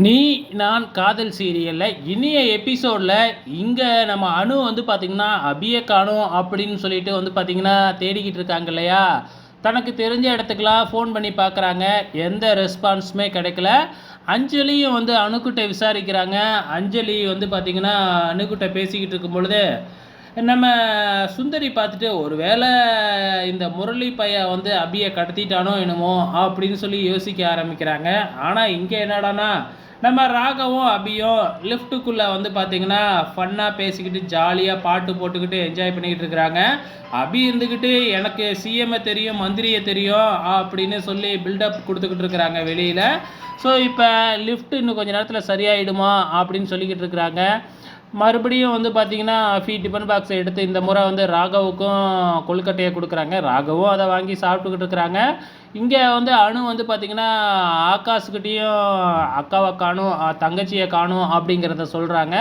நீ நான் காதல் சீரியலில் இனிய எபிசோடில் இங்கே நம்ம அணு வந்து பார்த்திங்கன்னா அபியை காணோம் அப்படின்னு சொல்லிட்டு வந்து பார்த்திங்கன்னா தேடிக்கிட்டு இருக்காங்க இல்லையா. தனக்கு தெரிஞ்ச இடத்துக்கெலாம் ஃபோன் பண்ணி பார்க்குறாங்க, எந்த ரெஸ்பான்ஸுமே கிடைக்கல. அஞ்சலியும் வந்து அணுக்கிட்ட விசாரிக்கிறாங்க. அஞ்சலி வந்து பார்த்திங்கன்னா அணுக்கிட்ட பேசிக்கிட்டு இருக்கும் பொழுது நம்ம சுந்தரி பார்த்துட்டு ஒரு வேளை இந்த முரளி பையன் வந்து அபியை கடத்திட்டானோ என்னமோ அப்படின்னு சொல்லி யோசிக்க ஆரம்பிக்கிறாங்க. ஆனால் இங்கே என்னடானா நம்ம ராகவும் அபியும் லிஃப்ட்டுக்குள்ளே வந்து பார்த்திங்கன்னா ஃபன்னாக பேசிக்கிட்டு ஜாலியாக பாட்டு போட்டுக்கிட்டு என்ஜாய் பண்ணிக்கிட்டு இருக்கிறாங்க. அபி இருந்துக்கிட்டு எனக்கு சிஎம்ஐ தெரியும், மந்திரியை தெரியும் அப்படின்னு சொல்லி பில்டப் கொடுத்துக்கிட்டு இருக்கிறாங்க வெளியில். ஸோ இப்போ லிஃப்ட் இன்னும் கொஞ்சம் நேரத்தில் சரியாயிடுமா அப்படின்னு சொல்லிக்கிட்டு இருக்கிறாங்க. மறுபடியும் வந்து பார்த்திங்கன்னா டிஃபன் பாக்ஸை எடுத்து இந்த முறை வந்து ராகவுக்கும் கொழுக்கட்டையை கொடுக்குறாங்க. ராகவும் அதை வாங்கி சாப்பிட்டுக்கிட்டு இருக்கிறாங்க. இங்கே வந்து அணு வந்து பார்த்திங்கன்னா ஆகாஷ்கிட்டேயும் அக்காவை காணும், தங்கச்சியை காணும் அப்படிங்கிறத சொல்கிறாங்க.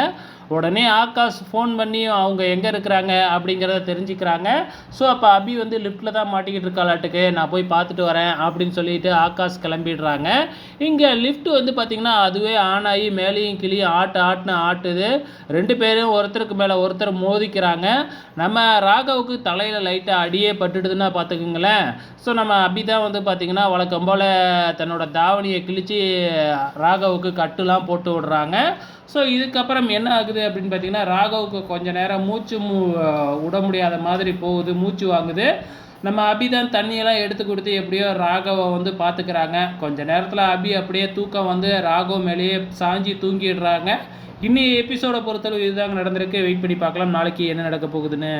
உடனே ஆகாஷ் ஃபோன் பண்ணி அவங்க எங்கே இருக்கிறாங்க அப்படிங்கிறத தெரிஞ்சுக்கிறாங்க. ஸோ அப்போ அபி வந்து லிஃப்ட்டில் தான் மாட்டிக்கிட்டு இருக்காளாட்டுக்கு, நான் போய் பார்த்துட்டு வரேன் அப்படின்னு சொல்லிட்டு ஆகாஷ் கிளம்பிடுறாங்க. இங்கே லிஃப்ட் வந்து பார்த்திங்கன்னா அதுவே ஆன் ஆகி மேலேயும் கிளியும் ஆட்டுன்னு ஆட்டுது. ரெண்டு பேரும் ஒருத்தருக்கு மேலே ஒருத்தர் மோதிக்கிறாங்க. நம்ம ராகவுக்கு தலையில் லைட்டாக அடியே பட்டுடுதுன்னா பார்த்துக்குங்களேன். ஸோ நம்ம அபி தான் வந்து பார்த்திங்கன்னா வழக்கம் போல் தன்னோட தாவணியை கிழித்து ராகவுக்கு கட்டுலாம் போட்டு விடுறாங்க. ஸோ இதுக்கப்புறம் என்ன ஆகுது அப்படின்னு பார்த்திங்கன்னா ராகவுக்கு கொஞ்சம் நேரம் விட முடியாத மாதிரி போகுது, மூச்சு வாங்குது. நம்ம அபி தான் தண்ணியெல்லாம் எடுத்து கொடுத்து எப்படியோ ராகவை வந்து பார்த்துக்கிறாங்க. கொஞ்சம் நேரத்தில் அபி அப்படியே தூக்கம் வந்து ராகவ் மேலேயே சாஞ்சி தூங்கிடுறாங்க. இன்னி எபிசோடை பொறுத்தளவு இதுதாங்க நடந்திருக்கு. வெயிட் பண்ணி பார்க்கலாம் நாளைக்கு என்ன நடக்க போகுதுன்னு.